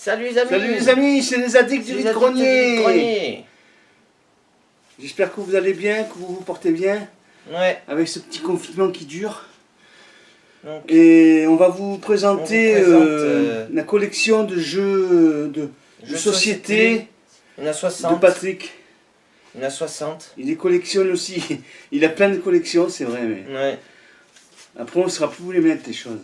Salut les amis. Salut les amis, c'est les addicts du vide-grenier. J'espère que vous allez bien, que vous vous portez bien. Ouais. Avec ce petit confinement qui dure. Donc, et on va vous présenter présente, la collection de jeux de société Il y en a 60. de Patrick. Il y en a 60. Il les collectionne aussi. Il a plein de collections, c'est vrai. Mais Ouais. après, on ne saura plus où les mettre, les choses.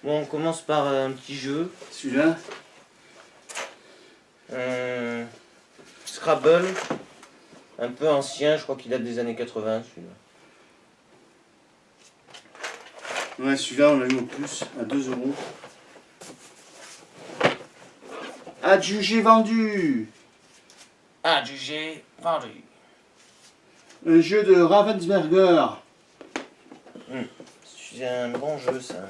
Bon, on commence par un petit jeu. Celui-là. Scrabble. Un peu ancien, je crois qu'il date des années 80 celui-là. Ouais, celui-là, on l'a eu au plus, à 2 €. Adjugé vendu. Adjugé vendu. Un jeu de Ravensburger. C'est un bon jeu ça.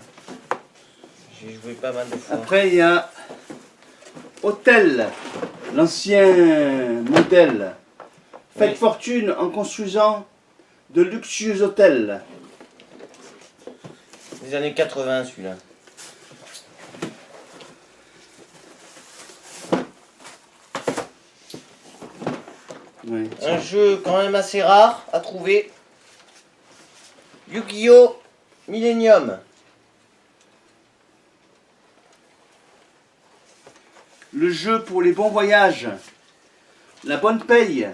J'ai joué pas mal de fois. Après, il y a Hôtel, l'ancien modèle. Faites fortune en construisant de luxueux hôtels. Des années 80 celui-là. Ouais, Un jeu quand même assez rare à trouver. Yu-Gi-Oh! Millennium. le jeu pour les bons voyages. La bonne paye.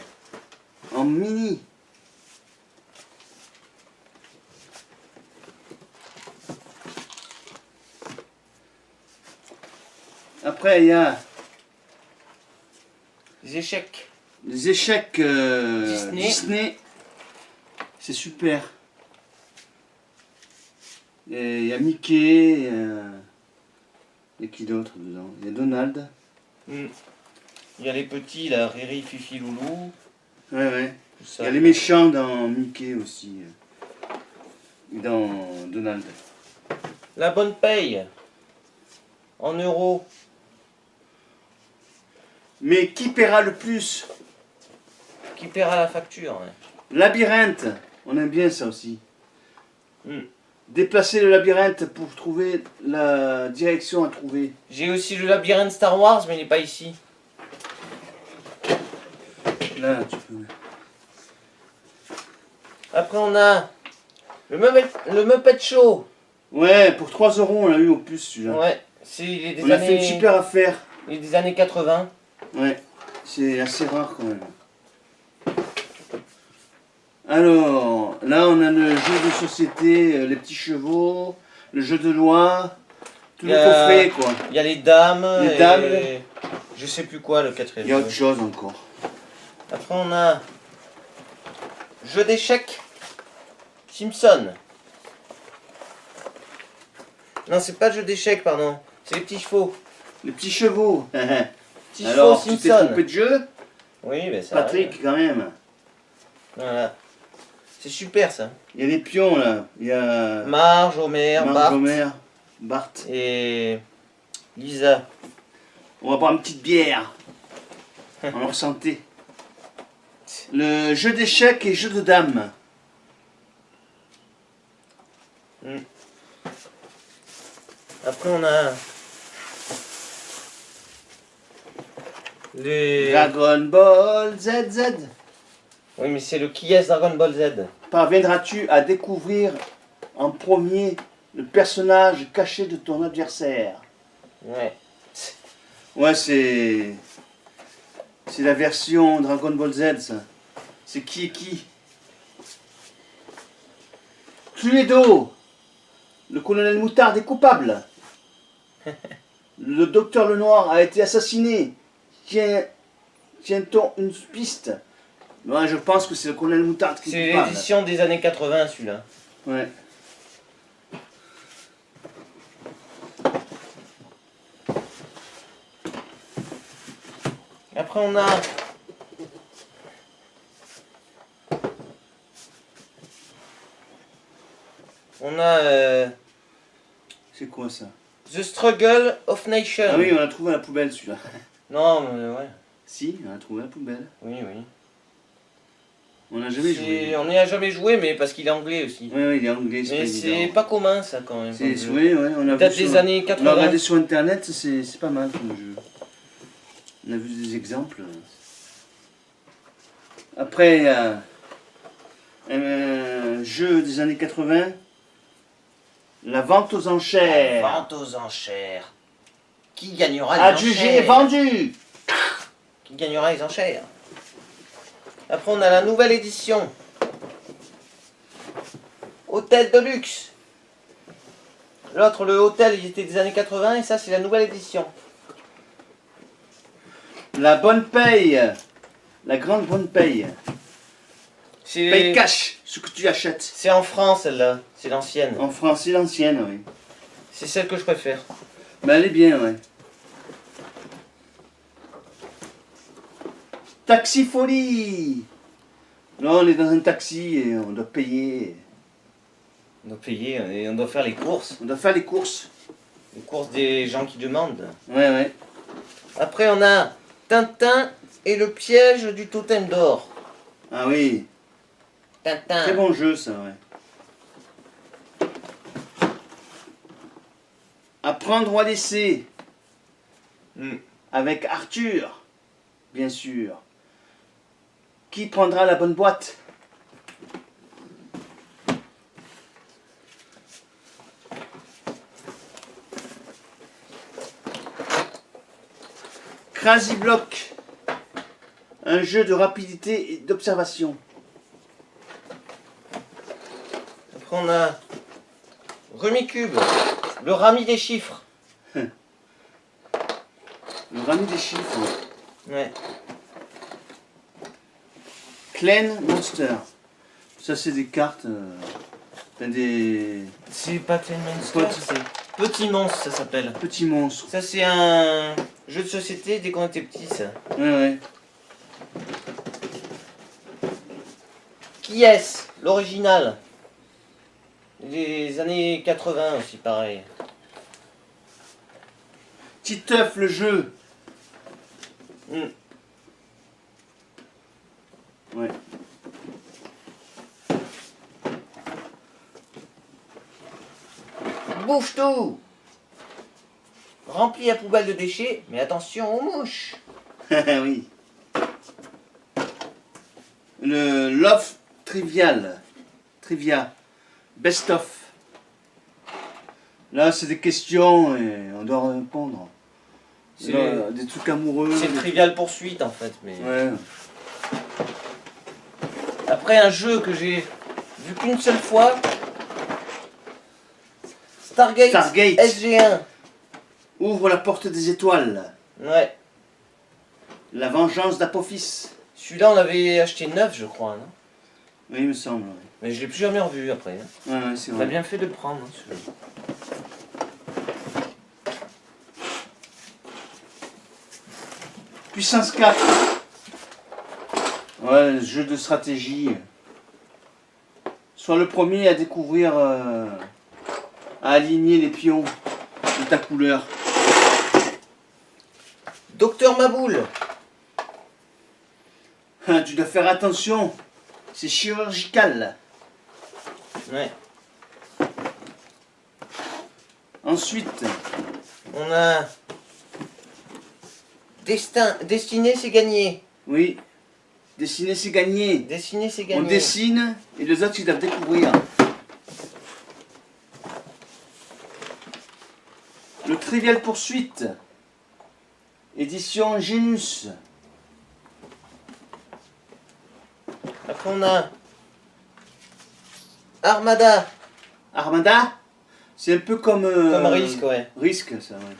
En mini. Après, il y a Les échecs. les échecs Disney. C'est super. Et il y a Mickey. Et qui d'autre dedans? Il y a Donald. Il y a les petits là, Riri, Fifi, Loulou. Ouais, ouais. Tout Il ça. y a les méchants dans Mickey aussi. Et dans Donald. La bonne paye. En euros. Mais qui paiera le plus? Qui paiera la facture? Ouais. Labyrinthe. On aime bien ça aussi. Déplacer le labyrinthe pour trouver la direction à trouver. J'ai aussi le labyrinthe Star Wars, mais il n'est pas ici. Là, tu peux. Après, on a le Muppet Show. Ouais, pour 3 € on l'a eu au plus celui-là. Ouais, il est des On a fait une super affaire. Il est des années 80. Ouais, c'est assez rare quand même. Alors, là on a le jeu de société, les petits chevaux, le jeu de loi, tout le coffret quoi. Il y a les dames. Les dames. Je sais plus quoi le quatrième. Il y a autre chose encore. Après on a jeu d'échecs Simpson. Non, c'est pas le jeu d'échecs, pardon. C'est les petits chevaux. Les petits chevaux. Petits Alors, chevaux tu t'es Simpson. trompé de jeu? Oui, mais ça Patrick, arrive. quand même. Voilà. C'est super ça. Il y a les pions là. Il y a Marge, Homer, Bart Homer, Bart. et Lisa. On va boire une petite bière. En leur santé. Le jeu d'échecs et jeu de dames. Après on a les... Dragon Ball ZZ. Oui, mais c'est le qui est Dragon Ball Z. Parviendras-tu à découvrir en premier le personnage caché de ton adversaire? Ouais. Ouais, c'est la version Dragon Ball Z, ça. C'est qui est qui? Cluedo. Le colonel Moutarde est coupable. Le docteur Lenoir a été assassiné. Tient-on une piste? Ouais, je pense que c'est le colonel Moutarde qui est C'est coupable. l'édition des années 80 celui-là. Ouais. Après on a C'est quoi ça? The Struggle of Nation. Ah oui, on l'a trouvé à la poubelle celui-là. Non, mais ouais. Si, on l'a trouvé à la poubelle. Oui, oui. On n'a jamais joué. On n'y a jamais joué, mais parce qu'il est anglais aussi. Oui, oui, il est anglais, c'est Mais pas c'est évident. pas commun ça quand même. comme jeu. Oui, ouais, on a Date vu des sur- années On a 80. regardé sur internet, c'est pas mal comme jeu. On a vu des exemples. Après, un jeu des années 80, la vente aux enchères. Vente aux enchères. Qui gagnera les Adjugé, enchères vendu. Qui gagnera les enchères? Après, on a la nouvelle édition. Hôtel de luxe. L'autre, le hôtel, il était des années 80 et ça, c'est la nouvelle édition. La bonne paye. La grande bonne paye. Paye C'est cash, ce que tu achètes. c'est en France, celle-là. C'est l'ancienne. En France, c'est l'ancienne, oui. C'est celle que je préfère. Mais elle est bien, ouais. Taxi folie. Là, on est dans un taxi et on doit payer. On doit payer et on doit faire les courses. On doit faire les courses. Les courses des gens qui demandent. Ouais, ouais. Après, on a Tintin et le piège du totem d'or. Ah oui. Tintin. Très bon jeu, ça, ouais. Apprendre ou à laisser. Avec Arthur, bien sûr. Qui prendra la bonne boîte? Crazy Block. Un jeu de rapidité et d'observation. Après, on a Rumicube, le rami des chiffres. Le rami des chiffres. Ouais. Clan Monster. Ça, c'est des cartes. Des C'est pas Clan Monster, Pot- c'est Petit Monstre, ça s'appelle. petits monstres. Ça, c'est un jeu de société dès qu'on était petit, ça. Ouais, ouais. Qui est-ce? L'original. Les années 80 aussi, pareil. Titeuf, le jeu. Hmm. Ouais. Bouffe tout! Remplis la poubelle de déchets, mais attention aux mouches. Oui. Le Love Trivial. Trivia. Best of. Là, c'est des questions et on doit répondre. C'est Là, des trucs amoureux. C'est le Trivial Poursuite en fait. Mais... Ouais. Après, un jeu que j'ai vu qu'une seule fois. Stargate, Stargate. SG1. Ouvre la porte des étoiles. Ouais. La vengeance d'Apophis. Celui-là, on l'avait acheté neuf, je crois. Non, Oui, il me semble. Ouais, mais je l'ai plus jamais revu après. Hein. ouais, c'est On a vrai. bien fait de le prendre, hein, celui-là. Puissance 4. Ouais, jeu de stratégie. Sois le premier à découvrir, à aligner les pions de ta couleur. Docteur Maboule. Tu dois faire attention. C'est chirurgical. Ouais. Ensuite, On a Destiné, c'est gagné. oui, dessiner c'est gagner. Dessiner, c'est On gagné. dessine et les autres ils doivent découvrir. Le Trivial Poursuite. Édition Genus. Après, on a Armada. Armada. C'est un peu comme... Comme Risque, ouais. Risque, ça, ouais.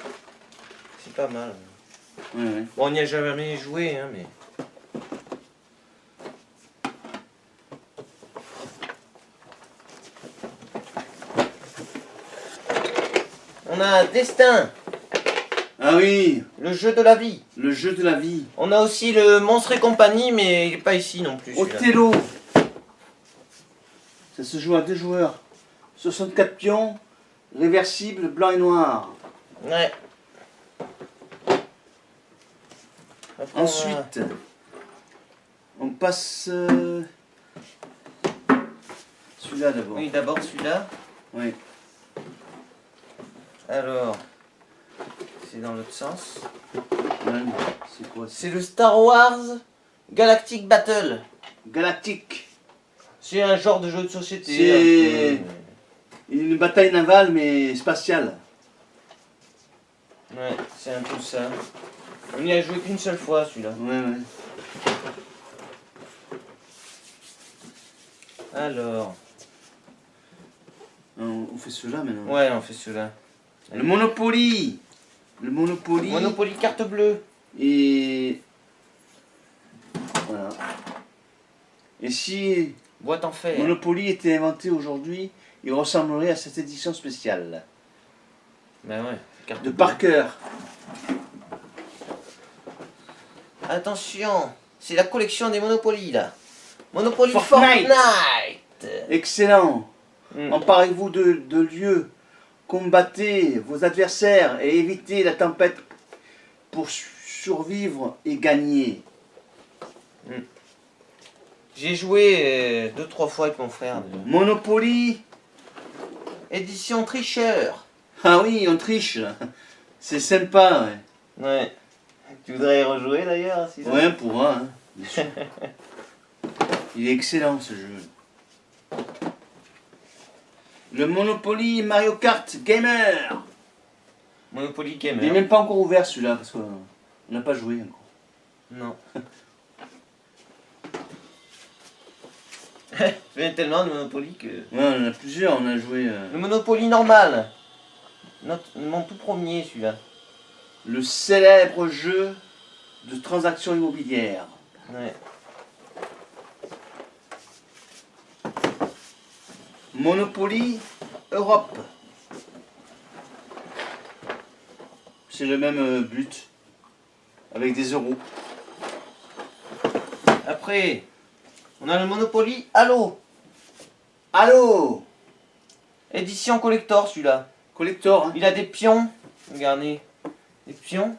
C'est pas mal. Ouais, ouais. Bon, on n'y a jamais joué, hein, mais... On a Destin, Ah oui, le jeu de la vie. le jeu de la vie. On a aussi le Monstre et compagnie, mais il n'est pas ici non plus. celui-là. Othello. Ça se joue à 2 joueurs. 64 pions, réversible, blanc et noir. Ouais. Après, Ensuite, on passe Celui-là d'abord. Oui, d'abord celui-là. Oui. Alors, c'est dans l'autre sens. Ouais, c'est quoi? C'est le Star Wars Galactic Battle. Galactique. C'est un genre de jeu de société. C'est- un peu. Une bataille navale mais spatiale. Ouais, c'est un peu ça. On n'y a joué qu'une seule fois celui-là. Ouais, ouais. Alors, On fait cela maintenant. ouais, on fait celui-là. Le Monopoly. Le Monopoly. Monopoly carte bleue. Et voilà. Et si Boîte en fer. Monopoly était inventé aujourd'hui, il ressemblerait à cette édition spéciale Ben ouais, carte de bleue. Parker. Attention, c'est la collection des Monopoly là. Monopoly Fortnite. Fortnite. Excellent. Mm. Emparez-vous de lieux, combattez vos adversaires et évitez la tempête pour survivre et gagner. J'ai joué 2-3 fois avec mon frère. déjà. Monopoly. Édition tricheur. Ah oui, on triche. C'est sympa. Ouais, Ouais. Tu voudrais y rejouer d'ailleurs si ça- ouais, on pourra. Hein, bien sûr. Il est excellent ce jeu. Le Monopoly Mario Kart Gamer. Monopoly Il n'est Gamer. même pas encore ouvert celui-là parce qu'on n'a pas joué encore. Non. Je viens tellement de Monopoly que. Ouais, on en a plusieurs, on a joué Le Monopoly normal. Mon tout premier celui-là. le célèbre jeu de transactions immobilières. Ouais. Monopoly Europe. C'est le même but, avec des euros. Après, on a le Monopoly Halo. Allô. Édition collector celui-là. Collector, hein. Il a des pions. Regardez. Des pions.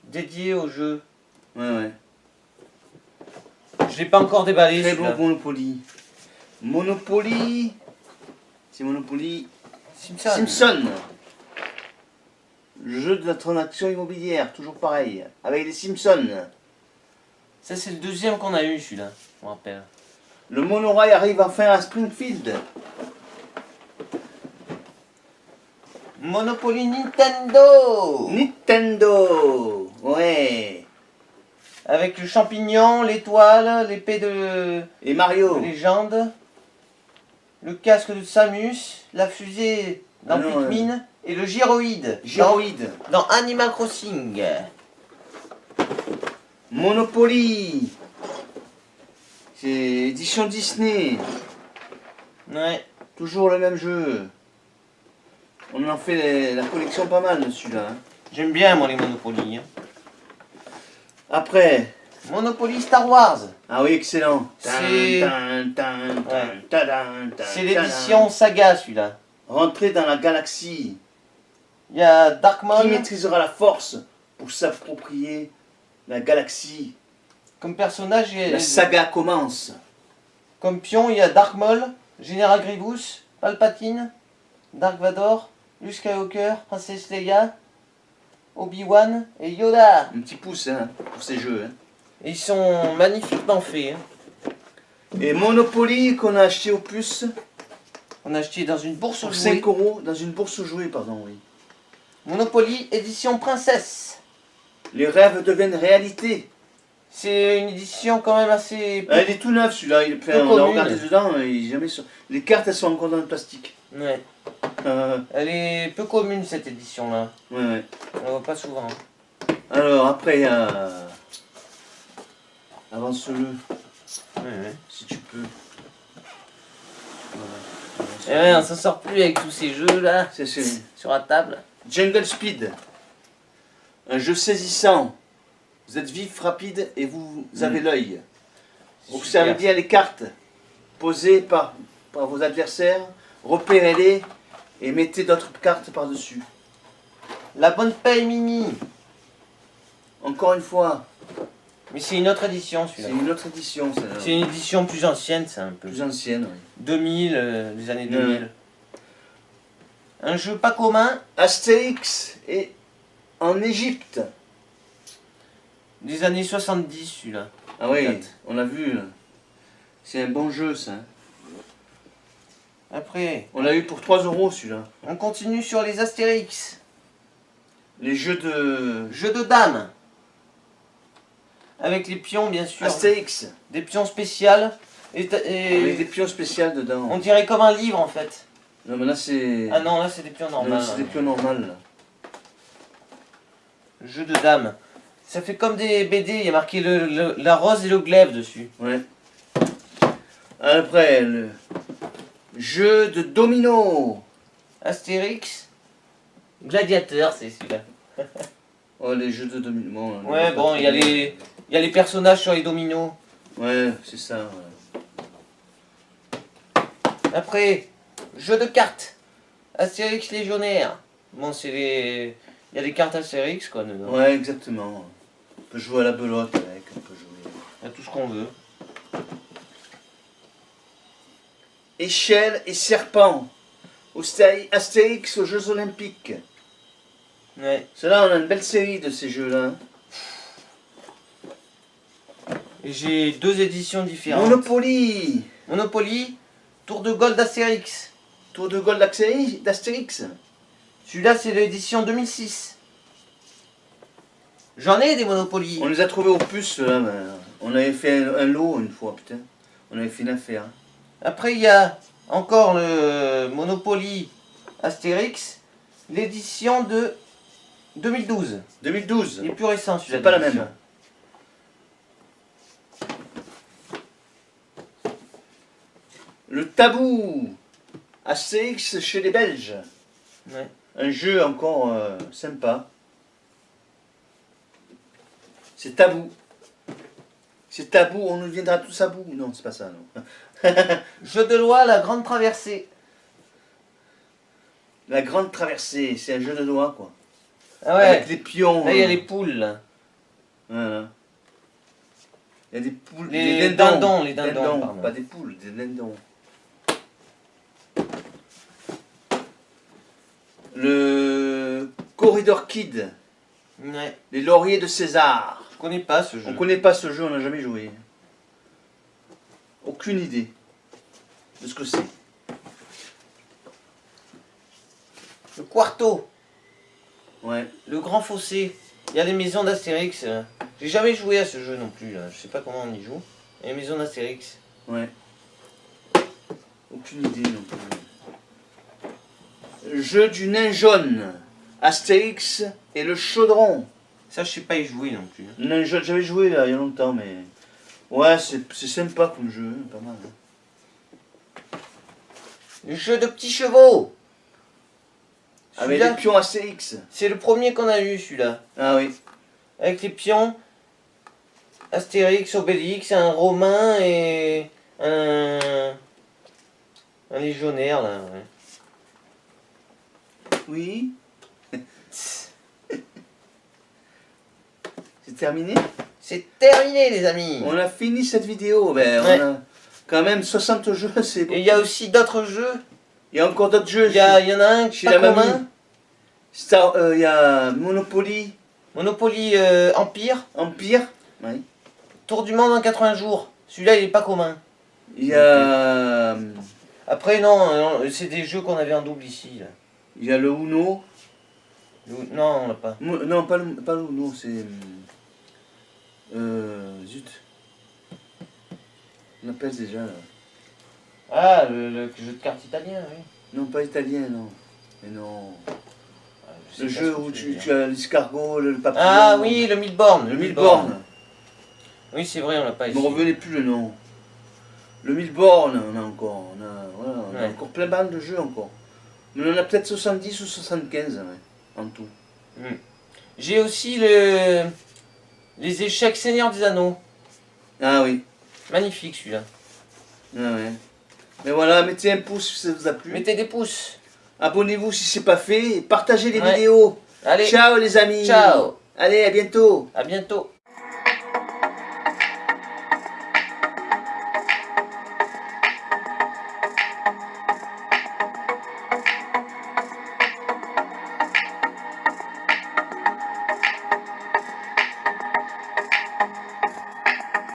Dédiés au jeu. Ouais, ouais. Je l'ai pas encore déballé Très bon celui-là. Monopoly. Monopoly. C'est Monopoly Simpson. Simpson. Le jeu de la transaction immobilière, toujours pareil. Avec les Simpsons. Ça c'est le deuxième qu'on a eu celui-là. Je me rappelle. Le monorail arrive enfin à Springfield. Monopoly Nintendo. Nintendo. Ouais. Avec le champignon, l'étoile, l'épée de Et Mario. légende, le casque de Samus, la fusée dans Ah non, Pikmin et le gyroïde Gyroïde. dans Animal Crossing. Monopoly. C'est édition Disney. Ouais. Toujours le même jeu. On en fait la collection pas mal de celui-là. Hein. J'aime bien moi les Monopoly. Hein. Après. Monopoly Star Wars. Ah oui, excellent. C'est- Ouais. C'est l'édition saga celui-là. Rentrer dans la galaxie. Il y a Dark Qui Maul maîtrisera la force pour s'approprier la galaxie. comme personnage. La saga commence. Comme pion, il y a Dark Maul, Général Grievous, Palpatine, Dark Vador, Luke Skywalker, Princesse Leia, Obi-Wan et Yoda. Un petit pouce hein, pour ces jeux. Hein. Et ils sont magnifiquement faits. Hein. Et Monopoly qu'on a acheté au plus On a acheté dans une bourse aux pour jouets. 5 € dans une bourse aux jouets, pardon, oui. Monopoly édition princesse. Les rêves deviennent réalité. C'est une édition quand même assez... Ah, il est tout neuf celui-là, Peu on l'a commune. regardé dedans, il est jamais sur... Les cartes elles sont encore dans le plastique. Ouais. Euh, Elle est peu commune cette édition là. ouais, ouais. On la voit pas souvent. Alors après il y a... Avance-le, Ouais. si tu peux. Et ouais, on s'en sort plus avec tous ces jeux là C'est sur la table. Jungle Speed. Un jeu saisissant. Vous êtes vif, rapide et vous avez l'œil. Observez Super. bien les cartes posées par vos adversaires, repérez-les et mettez d'autres cartes par-dessus. La bonne paye mini. Encore une fois, Mais c'est une autre édition C'est celui-là. une autre édition, celle-là. C'est une édition plus ancienne, c'est un peu. Plus ancienne, oui. 2000, les années Ouais. 2000. Un jeu pas commun, Astérix et en Égypte. des années 70 celui-là. Ah oui, Peut-être. on l'a vu. Là. C'est un bon jeu, ça. Après, On l'a eu pour 3 € celui-là. on continue sur les Astérix. Les jeux de... Jeu de dames. Avec les pions, bien sûr. Astérix. Des pions spéciales. Et Avec des pions spéciales dedans. on dirait comme un livre en fait. Non, mais là, c'est... Ah non, là c'est des pions Non, normales. c'est des pions normales, là. Jeu de dames. Ça fait comme des BD, il y a marqué la rose et le glaive dessus. Ouais. Après, le jeu de domino. Astérix. Gladiateur, c'est celui-là. Oh, les jeux de domino. Bon, on Ouais, va bon, pas il y a trop- les personnages sur les dominos. Ouais, c'est ça. Ouais. Après, jeu de cartes. Astérix légionnaire. Bon, c'est les... Il y a des cartes Astérix, quoi, dedans. Ouais, exactement. On peut jouer à la belote avec, on peut jouer... Il y a tout ce qu'on veut. Échelle et serpent. Astérix aux Jeux Olympiques. Ouais. C'est là, on a une belle série de ces jeux-là. Et j'ai deux éditions différentes. Monopoly. Monopoly, Tour de Gold d'Astérix. Tour de Gold d'Astérix. Celui-là, c'est l'édition 2006. J'en ai des Monopoly. On les a trouvés aux puces, là. Mais on avait fait un lot une fois, putain. On avait fait une affaire. Après, il y a encore le Monopoly Astérix, l'édition de 2012. 2012. Il est plus récent, celui-là. C'est pas la d'édition. même. Le tabou. Astérix chez les Belges. Ouais. Un jeu encore sympa. C'est tabou. C'est tabou, on nous viendra tous à bout. Non, c'est pas ça, non. Jeu de loi, la grande traversée. La grande traversée, c'est un jeu de doigts, quoi. Ah ouais. Avec les pions. Là, il y a les poules. Là. Voilà. Il y a des poules. Les des dindons. dindons, les dindons, pardon. Pas des poules, des dindons. Le Corridor Kid. Ouais. Les lauriers de César. Je connais pas ce jeu. On connaît pas ce jeu, on n'a jamais joué. Aucune idée de ce que c'est. Le Quarto, Ouais. le Grand Fossé. Il y a les maisons d'Astérix. J'ai jamais joué à ce jeu non plus. Là. Je sais pas comment on y joue. Il y a les maisons d'Astérix. Ouais. Aucune idée non plus. Jeu du nain jaune. Astérix et le chaudron. Ça, je sais pas y jouer non plus. Le nain jaune, j'avais joué là il y a longtemps, mais. Ouais, c'est sympa comme jeu, pas mal. Hein. Le jeu de petits chevaux. Avec Celui-là, les pions Astérix. c'est le premier qu'on a eu, celui-là. Ah oui. Avec les pions Astérix, Obélix, un Romain et un légionnaire, là. Ouais. Oui. C'est terminé? C'est terminé, les amis. On a fini cette vidéo. Ben, Ouais. on a quand même 60 jeux, c'est bon. Et il y a aussi d'autres jeux. Il y a encore d'autres jeux. Il y en a un chez pas la commun. mamie. Il y a Monopoly, Monopoly Empire. Empire. Oui. Tour du monde en 80 jours. Celui-là, il est pas commun. Il y a, Après, non, c'est des jeux qu'on avait en double ici. Là. il y a le Uno. Non, on l'a pas. Non, pas le Uno, c'est. Zut. On appelle déjà là. Ah, le jeu de cartes italien, oui. Non, pas italien, non. Mais non. Ah, je sais Le pas jeu ce que où tu veux dire. tu as l'escargot, le papillon. Ah oui, le Milborn. Le Milborn. Oui, c'est vrai, on l'a pas Il ici. me revenait plus le nom. Le Milborn, on a encore. On a Ouais. encore plein de jeux encore. Mais on en a peut-être 70 ou 75 ouais, en tout. J'ai aussi les échecs Seigneur des Anneaux. Ah oui. Magnifique celui-là. Ah ouais. Mais voilà, mettez un pouce si ça vous a plu. Mettez des pouces. Abonnez-vous si c'est pas fait. Et partagez les Ouais. vidéos. Allez, Ciao les amis. ciao. Allez, à bientôt. À bientôt.